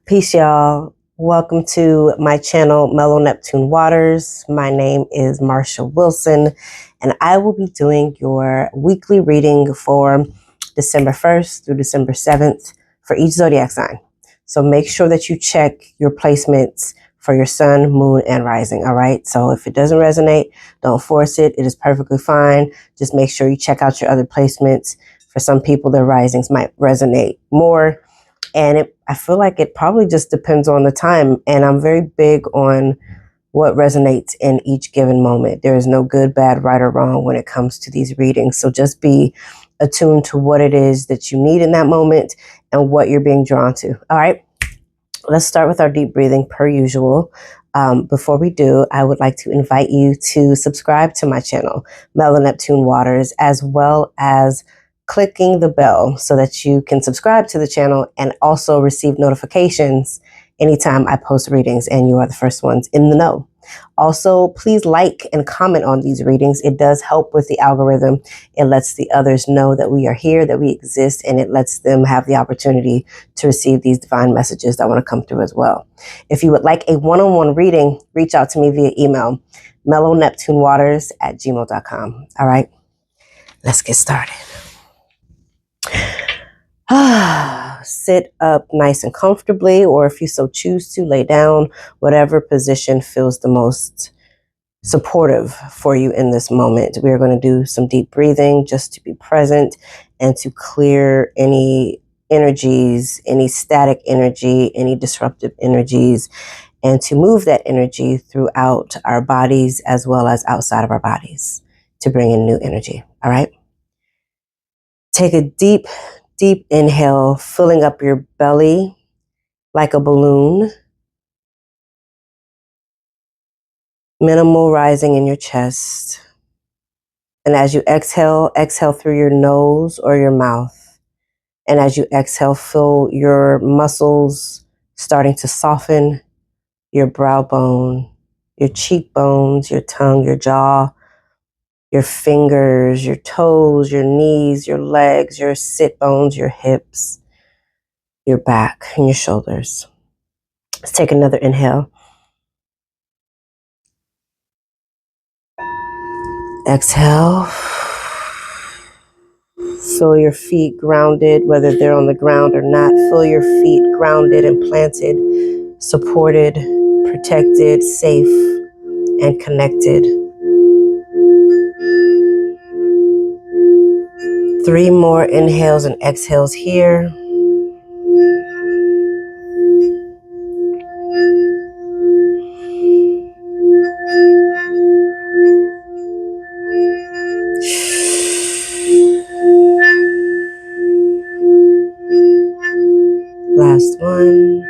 Peace, y'all. Welcome to my channel, MellowNeptuneWaters. My name is Marsha Wilson, and I will be doing your weekly reading for December 1st through December 7th for each zodiac sign. So make sure that you check your placements for your sun, moon, and rising, all right? So if it doesn't resonate, don't force it. It is perfectly fine. Just make sure you check out your other placements. For some people, their risings might resonate more. And I feel like it probably just depends on the time. And I'm very big on what resonates in each given moment. There is no good, bad, right, or wrong when it comes to these readings. So just be attuned to what it is that you need in that moment and what you're being drawn to. All right, let's start with our deep breathing per usual. Before we do, I would like to invite you to subscribe to my channel, MellowNeptuneWaters, as well as clicking the bell so that you can subscribe to the channel and also receive notifications anytime I post readings and you are the first ones in the know. Also, please like and comment on these readings. It does help with the algorithm. It lets the others know that we are here, that we exist, and it lets them have the opportunity to receive these divine messages that want to come through as well. If you would like a one-on-one reading, reach out to me via email, MellowNeptuneWaters@gmail.com. All right, let's get started. Sit up nice and comfortably, or if you so choose to, lay down, whatever position feels the most supportive for you in this moment. We are going to do some deep breathing just to be present and to clear any energies, any static energy, any disruptive energies, and to move that energy throughout our bodies as well as outside of our bodies to bring in new energy. All right. Take a deep inhale, filling up your belly like a balloon. Minimal rising in your chest. And as you exhale, exhale through your nose or your mouth. And as you exhale, feel your muscles starting to soften, your brow bone, your cheekbones, your tongue, your jaw, your fingers, your toes, your knees, your legs, your sit bones, your hips, your back, and your shoulders. Let's take another inhale. Exhale. Feel your feet grounded, whether they're on the ground or not. Feel your feet grounded and planted, supported, protected, safe, and connected. 3 more inhales and exhales here. Last one.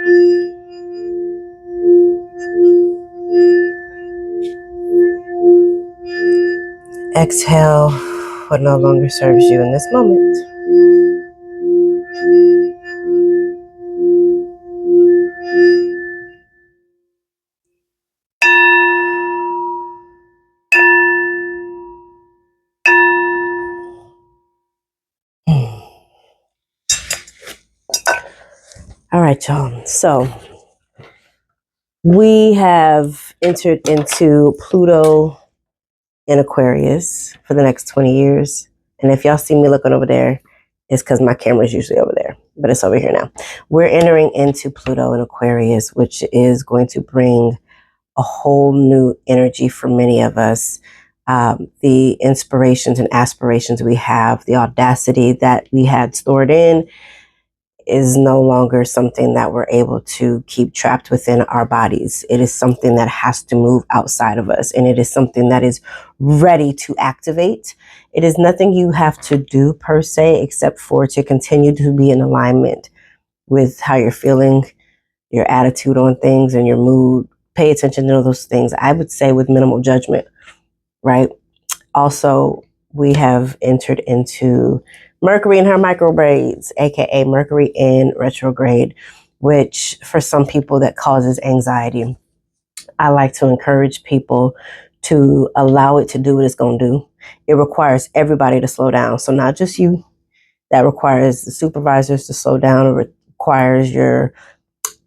Exhale what no longer serves you in this moment. All right, y'all. So we have entered into Pluto in Aquarius for the next 20 years. And if y'all see me looking over there, it's because my camera is usually over there, but it's over here now. We're entering into Pluto in Aquarius, which is going to bring a whole new energy for many of us. The inspirations and aspirations we have, the audacity that we had stored in, is no longer something that we're able to keep trapped within our bodies. It is something that has to move outside of us, and it is something that is ready to activate. It is nothing you have to do per se, except for to continue to be in alignment with how you're feeling, your attitude on things, and your mood. Pay attention to those things, I would say, with minimal judgment, right? Also, we have entered into Mercury in her micro braids, aka Mercury in retrograde, which for some people that causes anxiety. I like to encourage people to allow it to do what it's going to do. It requires everybody to slow down. So not just you. That requires the supervisors to slow down. It requires your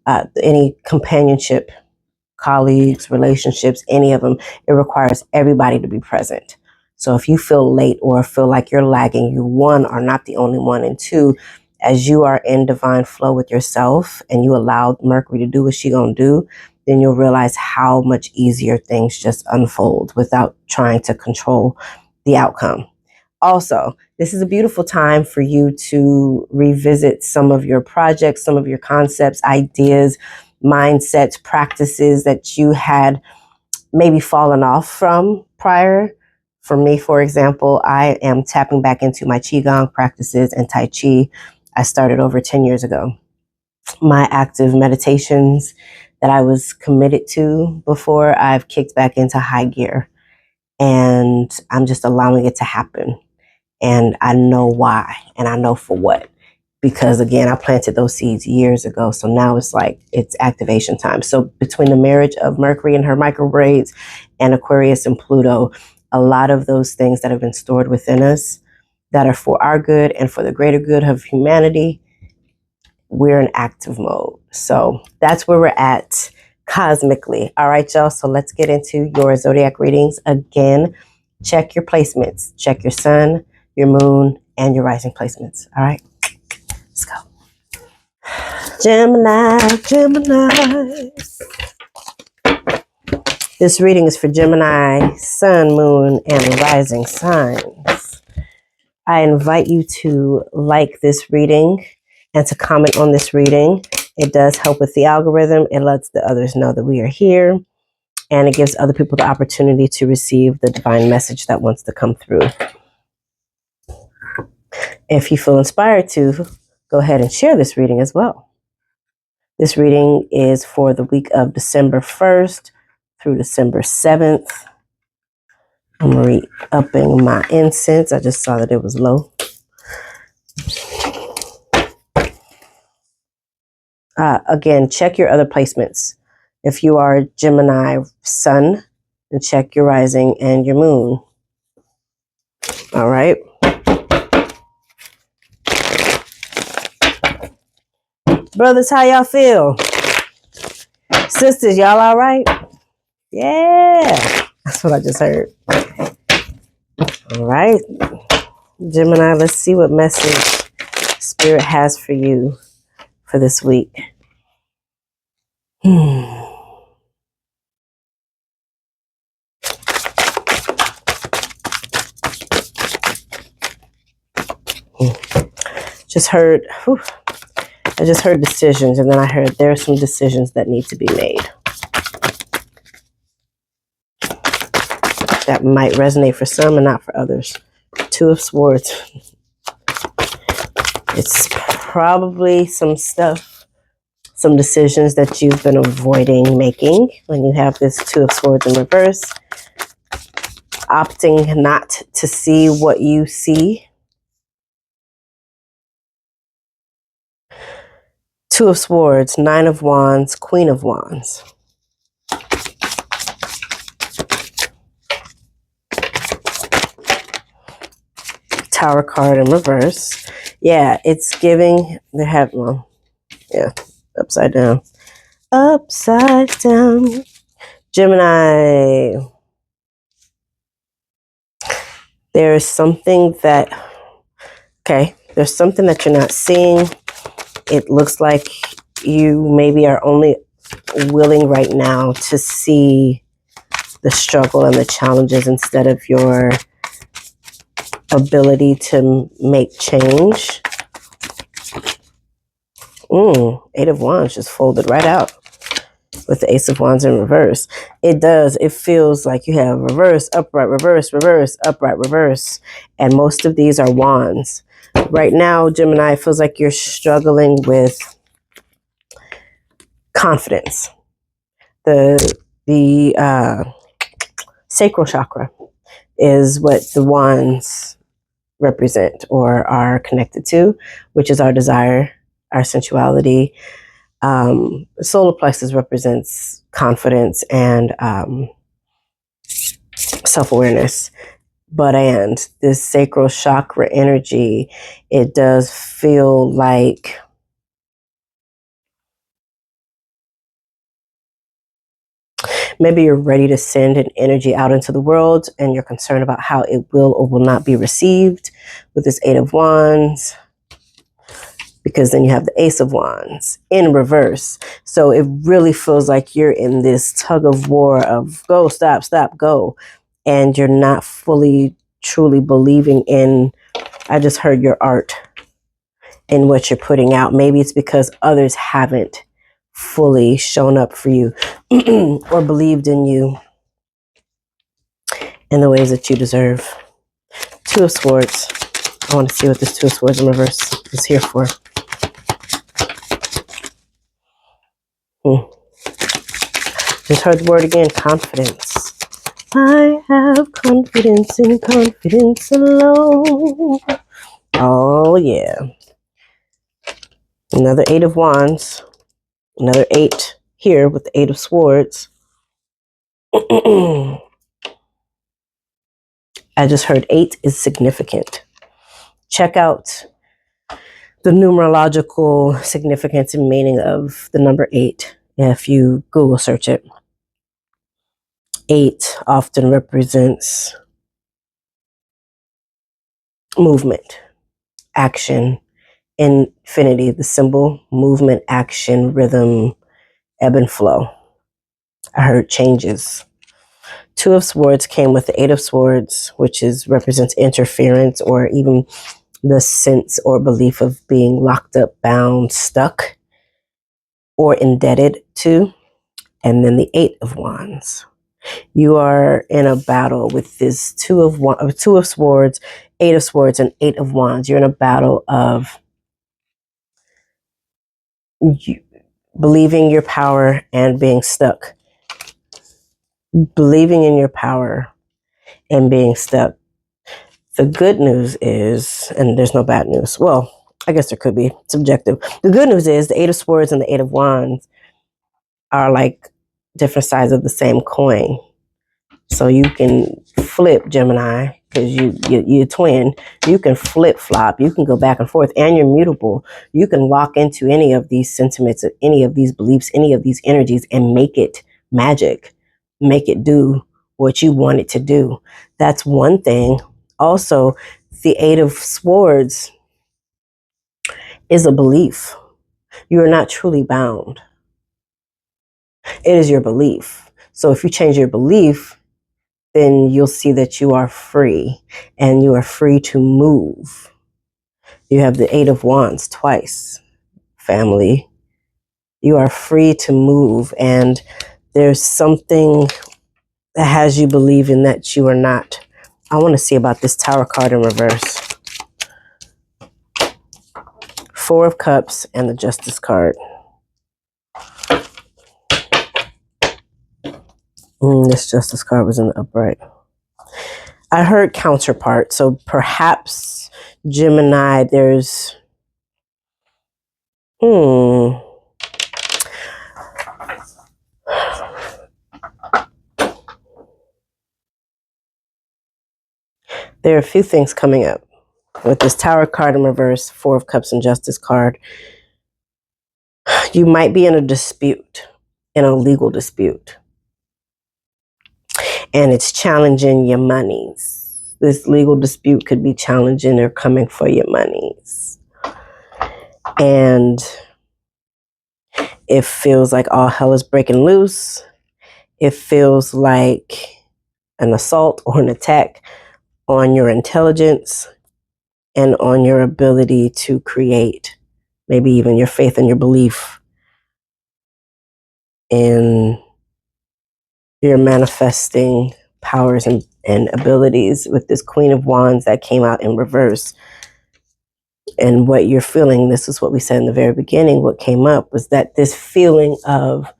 any companionship, colleagues, relationships, any of them, it requires everybody to be present. So if you feel late or feel like you're lagging, you, one, are not the only one, and two, as you are in divine flow with yourself and you allow Mercury to do what she gonna do, then you'll realize how much easier things just unfold without trying to control the outcome. Also, this is a beautiful time for you to revisit some of your projects, some of your concepts, ideas, mindsets, practices that you had maybe fallen off from prior. For me, for example, I am tapping back into my Qigong practices and Tai Chi. I started over 10 years ago. My active meditations that I was committed to before, I've kicked back into high gear, and I'm just allowing it to happen. And I know why, and I know for what. Because again, I planted those seeds years ago. So now it's like, it's activation time. So between the marriage of Mercury and her micro braids and Aquarius and Pluto, a lot of those things that have been stored within us that are for our good and for the greater good of humanity, we're in active mode. So that's where we're at cosmically. All right, y'all. So let's get into your zodiac readings. Again, check your placements. Check your sun, your moon, and your rising placements. All right. Let's go. Gemini, Gemini. This reading is for Gemini, sun, moon, and rising signs. I invite you to like this reading and to comment on this reading. It does help with the algorithm. It lets the others know that we are here, and it gives other people the opportunity to receive the divine message that wants to come through. If you feel inspired to, go ahead and share this reading as well. This reading is for the week of December 1st through December 7th. I'm re-upping my incense. I just saw that it was low. Again, check your other placements. If you are Gemini sun, then check your rising and your moon. All right. Brothers, how y'all feel? Sisters, y'all all right? Yeah. That's what I just heard. All right. Gemini, let's see what message Spirit has for you for this week. Just heard, I just heard decisions, and then I heard there are some decisions that need to be made. That might resonate for some and not for others. Two of Swords. It's probably some stuff, some decisions that you've been avoiding making when you have this Two of Swords in reverse. Opting not to see what you see. Two of Swords, Nine of Wands, Queen of Wands. Tower card in reverse. Yeah, it's giving, they have, well, yeah, upside down. Upside down. Gemini. There's something that, okay, there's something that you're not seeing. It looks like you maybe are only willing right now to see the struggle and the challenges instead of your ability to make change. Eight of Wands just folded right out with the Ace of Wands in reverse. It does. It feels like you have reverse, upright, reverse, reverse, upright, reverse. And most of these are wands. Right now, Gemini, it feels like you're struggling with confidence. The sacral chakra is what the wands represent or are connected to, which is our desire, our sensuality. The solar plexus represents confidence and self-awareness. And this sacral chakra energy, it does feel like Maybe you're ready to send an energy out into the world and you're concerned about how it will or will not be received with this Eight of Wands, because then you have the Ace of Wands in reverse. So it really feels like you're in this tug of war of go, stop, stop, go. And you're not fully, truly believing in, I just heard your art and what you're putting out. Maybe it's because others haven't fully shown up for you or believed in you in the ways that you deserve. Two of Swords. I want to see what this Two of Swords in reverse is here for. Just heard the word again, confidence. I have confidence in confidence alone. Oh, yeah. Another Eight of Wands. Another 8 here with the Eight of Swords. I just heard 8 is significant. Check out the numerological significance and meaning of the number 8 if you Google search it. 8 often represents movement, action, infinity, the symbol, movement, action, rhythm, ebb and flow. I heard changes. Two of Swords came with the Eight of Swords, which represents interference or even the sense or belief of being locked up, bound, stuck, or indebted to. And then the Eight of Wands. You are in a battle with this Two of Swords, Eight of Swords, and Eight of Wands. You're in a battle of you believing your power and being stuck. Believing in your power and being stuck. The good news is, and there's no bad news. Well, I guess there could be, subjective. The good news is the Eight of Swords and the Eight of Wands are like different sides of the same coin. So you can flip, Gemini, because you're twin. You can flip-flop. You can go back and forth, and you're mutable. You can lock into any of these sentiments, any of these beliefs, any of these energies, and make it magic. Make it do what you want it to do. That's one thing. Also, the Eight of Swords is a belief. You are not truly bound. It is your belief. So if you change your belief, then you'll see that you are free and you are free to move. You have the Eight of Wands twice, family. You are free to move, and there's something that has you believing that you are not. I want to see about this Tower card in reverse. Four of Cups and the Justice card. This Justice card was in the upright. I heard counterpart, so perhaps Gemini, there's there are a few things coming up with this Tower card in reverse, Four of Cups and Justice card. You might be in a dispute, in a legal dispute, and it's challenging your monies. This legal dispute could be challenging or coming for your monies. And it feels like all hell is breaking loose. It feels like an assault or an attack on your intelligence and on your ability to create, maybe even your faith and your belief in your manifesting powers and abilities with this Queen of Wands that came out in reverse. And what you're feeling, this is what we said in the very beginning, what came up was that this feeling of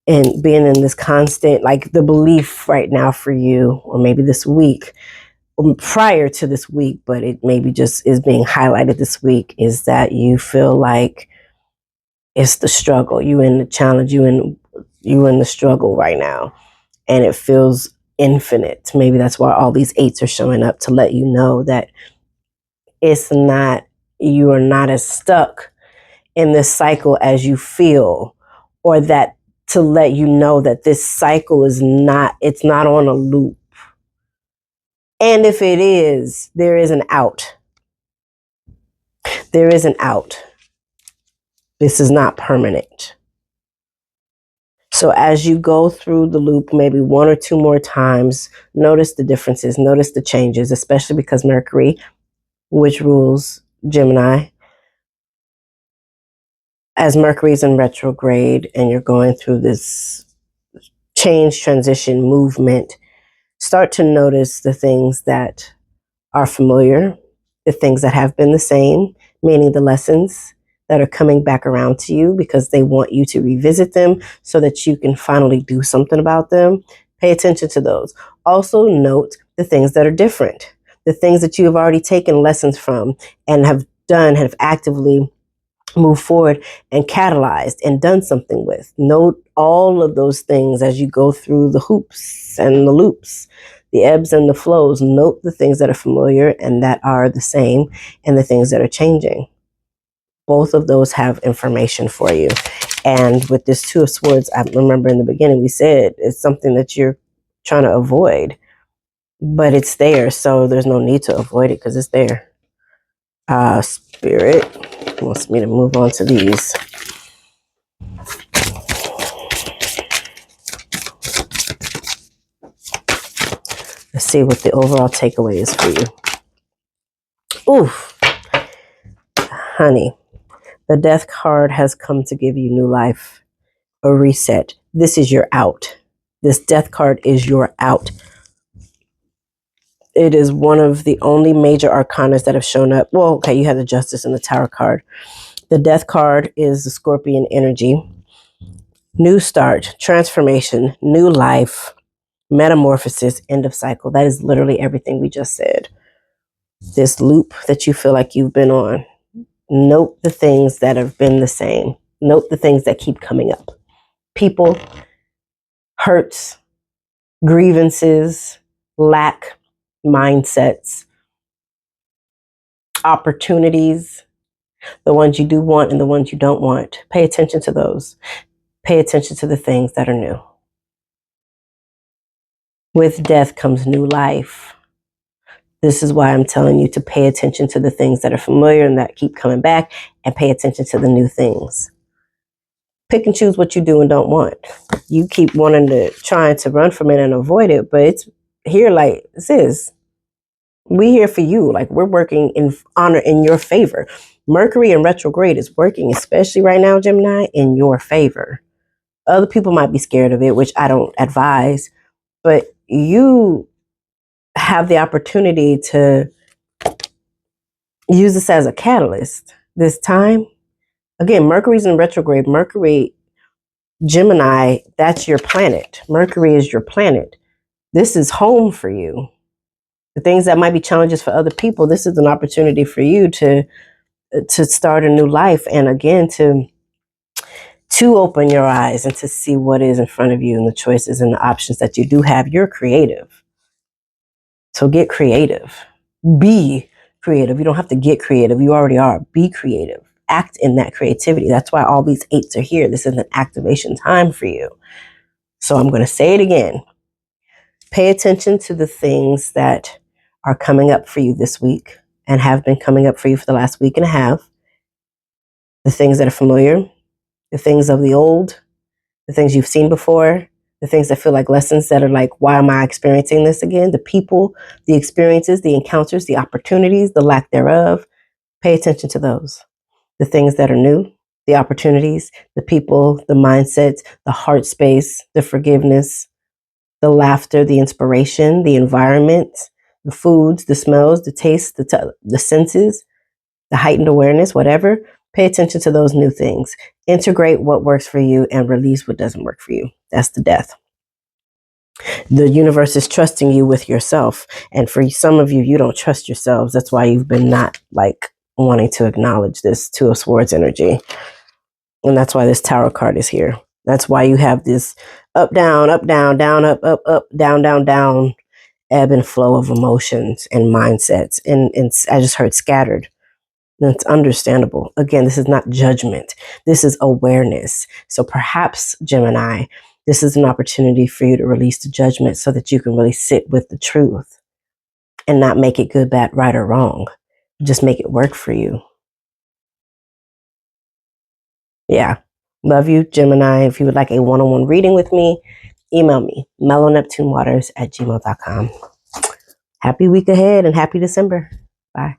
and being in this constant, like the belief right now for you, or maybe this week, prior to this week, but it maybe just is being highlighted this week, is that you feel like it's the struggle. You in the challenge, you in the struggle right now. And it feels infinite. Maybe that's why all these eights are showing up, to let you know that it's not, you are not as stuck in this cycle as you feel, or that to let you know that this cycle is not, it's not on a loop. And if it is, there is an out. There is an out. This is not permanent. So as you go through the loop, maybe one or two more times, notice the differences, notice the changes, especially because Mercury, which rules Gemini, as Mercury's in retrograde and you're going through this change, transition, movement, start to notice the things that are familiar, the things that have been the same, meaning the lessons that are coming back around to you because they want you to revisit them so that you can finally do something about them. Pay attention to those. Also note the things that are different, the things that you have already taken lessons from and have done, have actively moved forward and catalyzed and done something with. Note all of those things as you go through the hoops and the loops, the ebbs and the flows. Note the things that are familiar and that are the same and the things that are changing. Both of those have information for you. And with this Two of Swords, I remember in the beginning we said it's something that you're trying to avoid, but it's there. So there's no need to avoid it because it's there. Spirit wants me to move on to these. Let's see what the overall takeaway is for you. Oof. Honey, the Death card has come to give you new life, a reset. This is your out. This Death card is your out. It is one of the only major arcanas that have shown up. Well, okay, you have the Justice and the Tower card. The Death card is the Scorpion energy. New start, transformation, new life, metamorphosis, end of cycle. That is literally everything we just said. This loop that you feel like you've been on. Note the things that have been the same. Note the things that keep coming up. People, hurts, grievances, lack, mindsets, opportunities, the ones you do want and the ones you don't want. Pay attention to those. Pay attention to the things that are new. With death comes new life. This is why I'm telling you to pay attention to the things that are familiar and that keep coming back, and pay attention to the new things. Pick and choose what you do and don't want. You keep wanting to, trying to run from it and avoid it, but it's here like, sis, we here for you. Like, we're working in honor, in your favor. Mercury in retrograde is working, especially right now, Gemini, in your favor. Other people might be scared of it, which I don't advise, but you have the opportunity to use this as a catalyst this time. Again, Mercury's in retrograde. Mercury, Gemini, that's your planet. Mercury is your planet. This is home for you. The things that might be challenges for other people, this is an opportunity for you to start a new life, and again to open your eyes and to see what is in front of you and the choices and the options that you do have. You're creative. So get creative. Be creative. You don't have to get creative. You already are. Be creative. Act in that creativity. That's why all these 8s are here. This is an activation time for you. So I'm going to say it again. Pay attention to the things that are coming up for you this week and have been coming up for you for the last week and a half. The things that are familiar, the things of the old, the things you've seen before, the things that feel like lessons that are like, why am I experiencing this again? The people, the experiences, the encounters, the opportunities, the lack thereof. Pay attention to those. The things that are new, the opportunities, the people, the mindsets, the heart space, the forgiveness, the laughter, the inspiration, the environment, the foods, the smells, the tastes, the senses, the heightened awareness, whatever. Pay attention to those new things. Integrate what works for you and release what doesn't work for you. That's the death. The universe is trusting you with yourself. And for some of you, you don't trust yourselves. That's why you've been not like wanting to acknowledge this Two of Swords energy. And that's why this Tower card is here. That's why you have this up, down, down, up, down, down, ebb and flow of emotions and mindsets. And I just heard scattered. That's understandable. Again, this is not judgment. This is awareness. So perhaps, Gemini, this is an opportunity for you to release the judgment so that you can really sit with the truth and not make it good, bad, right, or wrong. Just make it work for you. Yeah. Love you, Gemini. If you would like a one-on-one reading with me, email me, MellowNeptuneWaters@gmail.com. Happy week ahead and happy December. Bye.